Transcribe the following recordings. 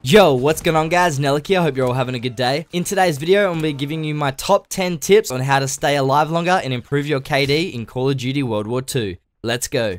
Yo, what's going on guys? Neliq here, I hope you're all having a good day. In today's video, I'm going to be giving you my top 10 tips on how to stay alive longer and improve your KD in Call of Duty World War II. Let's go.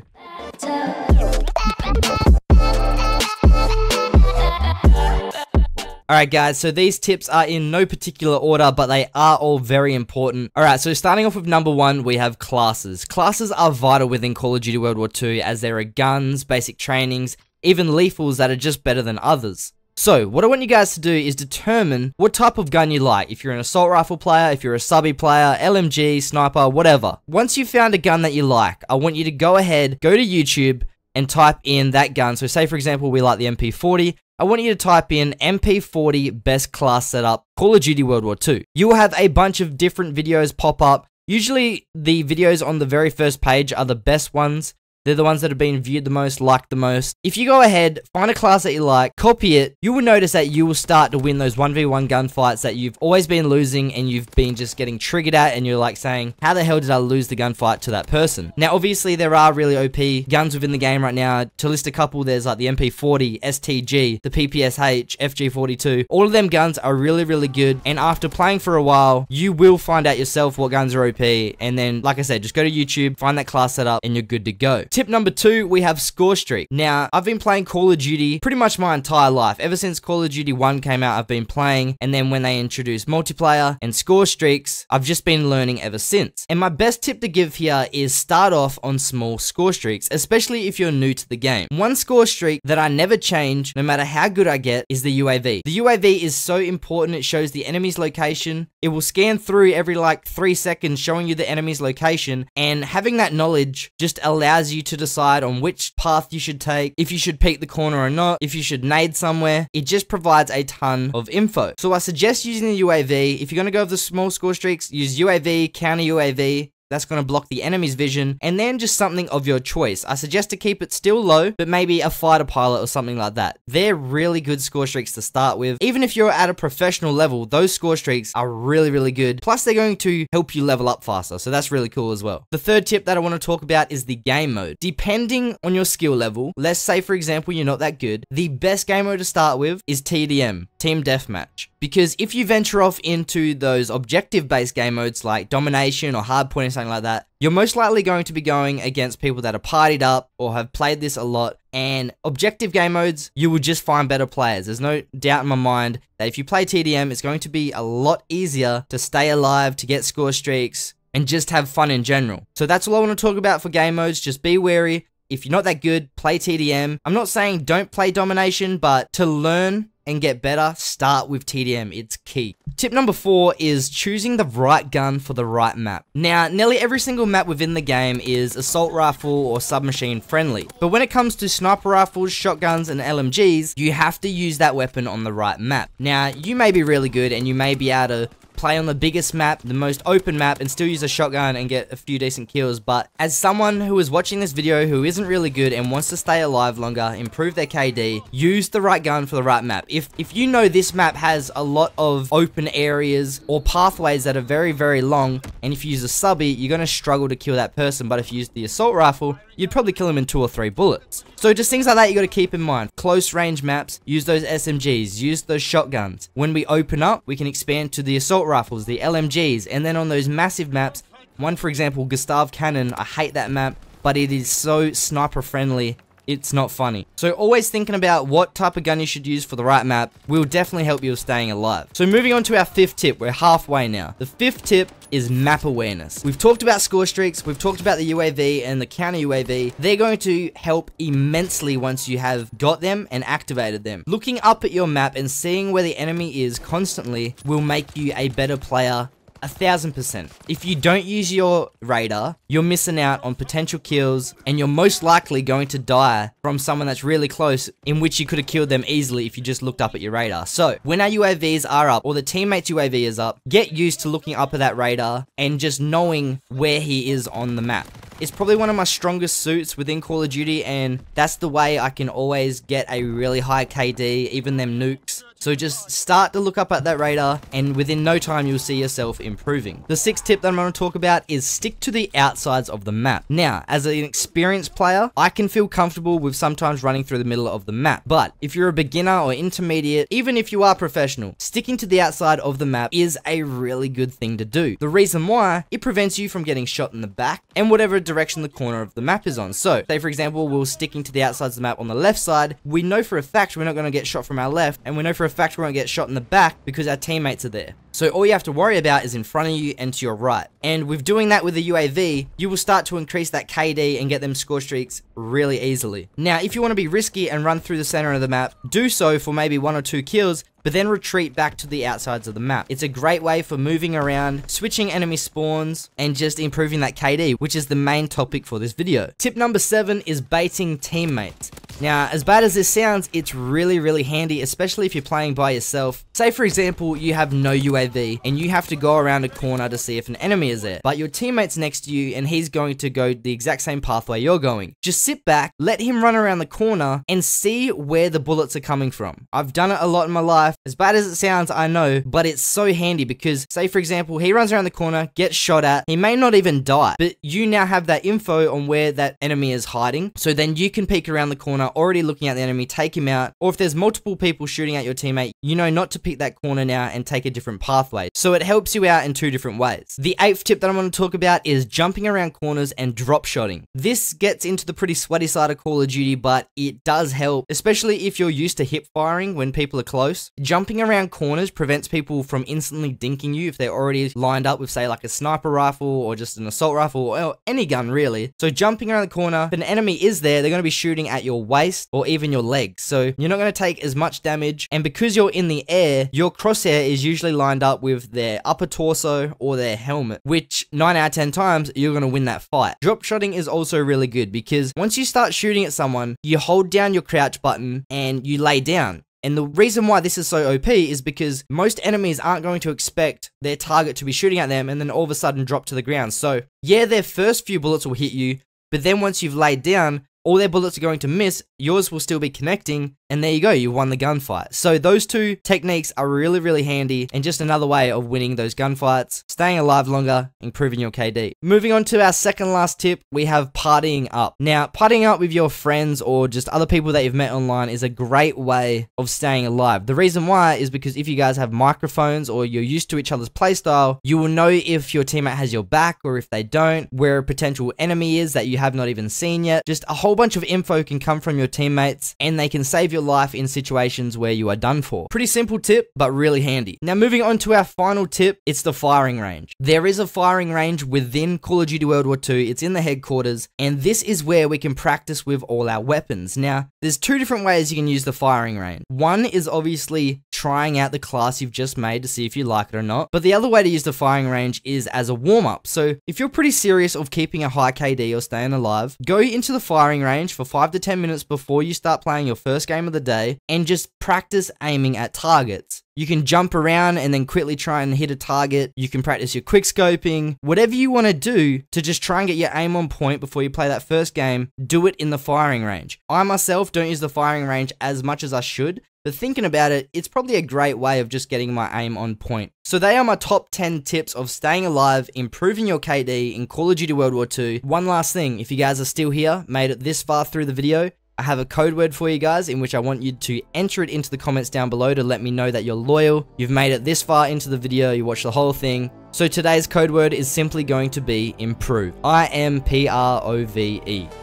Alright guys, so these tips are in no particular order, but they are all very important. Alright, so starting off with number one, we have classes. Classes are vital within Call of Duty World War II as there are guns, basic trainings, even lethals that are just better than others. So, what I want you guys to do is determine what type of gun you like. If you're an assault rifle player, if you're a subby player, LMG, sniper, whatever. Once you've found a gun that you like, I want you to go ahead, go to YouTube, and type in that gun. So say for example, we like the MP40. I want you to type in MP40 best class setup, Call of Duty World War II. You will have a bunch of different videos pop up. Usually, the videos on the very first page are the best ones. They're the ones that have been viewed the most, liked the most. If you go ahead, find a class that you like, copy it, you will notice that you will start to win those 1v1 gunfights that you've always been losing and you've been just getting triggered at, and you're like saying, how the hell did I lose the gunfight to that person? Now, obviously, there are really OP guns within the game right now. To list a couple, there's like the MP40, STG, the PPSH, FG42. All of them guns are really, really good, and after playing for a while, you will find out yourself what guns are OP, and then, like I said, just go to YouTube, find that class setup, and you're good to go. Tip number two, we have SCORESTREAKS. Now, I've been playing Call of Duty pretty much my entire life. Ever since Call of Duty 1 came out, I've been playing, and then when they introduced multiplayer and SCORESTREAKS, I've just been learning ever since. And my best tip to give here is start off on small score streaks, especially if you're new to the game. One score streak that I never change, no matter how good I get, is the UAV. The UAV is so important. It shows the enemy's location. It will scan through every like 3 seconds, showing you the enemy's location, and having that knowledge just allows you to decide on which path you should take, if you should peek the corner or not, if you should nade somewhere. It just provides a ton of info. So I suggest using the UAV. If you're going to go with the small score streaks, use UAV, counter UAV. That's going to block the enemy's vision, and then just something of your choice. I suggest to keep it still low, but maybe a fighter pilot or something like that. They're really good score streaks to start with. Even if you're at a professional level, those score streaks are really, really good. Plus, they're going to help you level up faster, so that's really cool as well. The third tip that I want to talk about is the game mode. Depending on your skill level, let's say, for example, you're not that good, the best game mode to start with is TDM, Team Deathmatch. Because if you venture off into those objective-based game modes like Domination or Hardpoint or something like that, you're most likely going to be going against people that are partied up or have played this a lot. And objective game modes, you will just find better players. There's no doubt in my mind that if you play TDM, it's going to be a lot easier to stay alive, to get score streaks, and just have fun in general. So that's all I want to talk about for game modes. Just be wary. If you're not that good, play TDM. I'm not saying don't play Domination, but to learn and get better, start with TDM. It's key. Tip number 4 is choosing the right gun for the right map. Now, nearly every single map within the game is assault rifle or submachine friendly. But when it comes to sniper rifles, shotguns, and LMGs, you have to use that weapon on the right map. Now, you may be really good and you may be able to play on the biggest map, the most open map, and still use a shotgun and get a few decent kills. But as someone who is watching this video who isn't really good and wants to stay alive longer, improve their KD, use the right gun for the right map. If you know this map has a lot of open areas or pathways that are very, very long, and if you use a subby, you're going to struggle to kill that person. But if you use the assault rifle, you'd probably kill him in 2 or 3 bullets. So just things like that you got to keep in mind. Close range maps, use those SMGs, use those shotguns. When we open up, we can expand to the assault rifles, the LMGs, and then on those massive maps, one for example, Gustav Cannon, I hate that map, but it is so sniper friendly. It's not funny. So always thinking about what type of gun you should use for the right map will definitely help you with staying alive. So moving on to our 5th tip, we're halfway now. The 5th tip is map awareness. We've talked about score streaks, we've talked about the UAV and the counter UAV. They're going to help immensely once you have got them and activated them. Looking up at your map and seeing where the enemy is constantly will make you a better player 1000%. If you don't use your radar, you're missing out on potential kills, and you're most likely going to die from someone that's really close, in which you could have killed them easily if you just looked up at your radar. So when our UAVs are up, or the teammate's UAV is up, get used to looking up at that radar and just knowing where he is on the map. It's probably one of my strongest suits within Call of Duty, and that's the way I can always get a really high KD, even them nukes. So just start to look up at that radar, and within no time you'll see yourself improving. The sixth tip that I'm going to talk about is stick to the outsides of the map. Now, as an experienced player, I can feel comfortable with sometimes running through the middle of the map. But if you're a beginner or intermediate, even if you are professional, sticking to the outside of the map is a really good thing to do. The reason why, it prevents you from getting shot in the back and whatever direction the corner of the map is on. So, say for example, we're sticking to the outsides of the map on the left side, we know for a fact we're not going to get shot from our left, and we know for a fact we won't get shot in the back because our teammates are there. So all you have to worry about is in front of you and to your right. And with doing that with the UAV, you will start to increase that KD and get them score streaks really easily. Now, if you want to be risky and run through the center of the map, do so for maybe 1 or 2 kills, but then retreat back to the outsides of the map. It's a great way for moving around, switching enemy spawns, and just improving that KD, which is the main topic for this video. Tip number 7 is baiting teammates. Now, as bad as this sounds, it's really handy, especially if you're playing by yourself. Say for example, you have no UAV, and you have to go around a corner to see if an enemy is there, but your teammate's next to you, and he's going to go the exact same pathway you're going. Just sit back, let him run around the corner, and see where the bullets are coming from. I've done it a lot in my life. As bad as it sounds, I know, but it's so handy because, say for example, he runs around the corner, gets shot at, he may not even die, but you now have that info on where that enemy is hiding, so then you can peek around the corner, already looking at the enemy, take him out, or if there's multiple people shooting at your teammate, you know not to pick that corner now and take a different pathway. So it helps you out in 2 different ways. The 8th tip that I'm going to talk about is jumping around corners and drop shotting. This gets into the pretty sweaty side of Call of Duty, but it does help, especially if you're used to hip firing when people are close. Jumping around corners prevents people from instantly dinking you if they're already lined up with, say, like a sniper rifle or just an assault rifle or any gun really. So jumping around the corner, if an enemy is there, they're going to be shooting at your waist or even your legs. So you're not going to take as much damage, and because you're in the air, your crosshair is usually lined up with their upper torso or their helmet, which 9 out of 10 times you're going to win that fight. Drop shotting is also really good because once you start shooting at someone, you hold down your crouch button and you lay down. And the reason why this is so OP is because most enemies aren't going to expect their target to be shooting at them and then all of a sudden drop to the ground. So yeah, their first few bullets will hit you, but then once you've laid down, all their bullets are going to miss, yours will still be connecting, and there you go, you won the gunfight. So those 2 techniques are really handy, and just another way of winning those gunfights, staying alive longer, improving your KD. Moving on to our second last tip, we have partying up. Now, partying up with your friends or just other people that you've met online is a great way of staying alive. The reason why is because if you guys have microphones or you're used to each other's playstyle, you will know if your teammate has your back or if they don't, where a potential enemy is that you have not even seen yet. Just a whole bunch of info can come from your teammates, and they can save your life in situations where you are done for. Pretty simple tip, but really handy. Now moving on to our final tip, it's the firing range. There is a firing range within Call of Duty World War II, it's in the headquarters, and this is where we can practice with all our weapons. Now, there's 2 different ways you can use the firing range. One is obviously trying out the class you've just made to see if you like it or not, but the other way to use the firing range is as a warm-up. So if you're pretty serious of keeping a high KD or staying alive, go into the firing range for 5 to 10 minutes before you start playing your first game of the day and just practice aiming at targets. You can jump around and then quickly try and hit a target. You can practice your quick scoping. Whatever you want to do to just try and get your aim on point before you play that first game, do it in the firing range. I myself don't use the firing range as much as I should, but thinking about it, it's probably a great way of just getting my aim on point. So they are my top 10 tips of staying alive, improving your KD in Call of Duty World War II. One last thing, if you guys are still here, made it this far through the video, I have a code word for you guys in which I want you to enter it into the comments down below to let me know that you're loyal, you've made it this far into the video, you watched the whole thing. So today's code word is simply going to be improve. IMPROVE.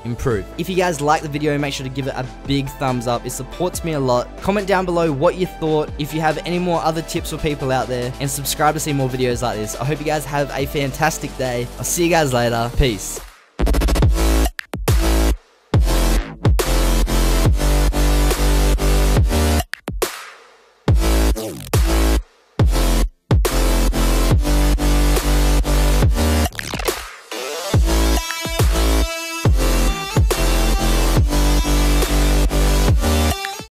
Improve. If you guys like the video, make sure to give it a big thumbs up. It supports me a lot. Comment down below what you thought, if you have any more other tips for people out there, and subscribe to see more videos like this. I hope you guys have a fantastic day. I'll see you guys later. Peace.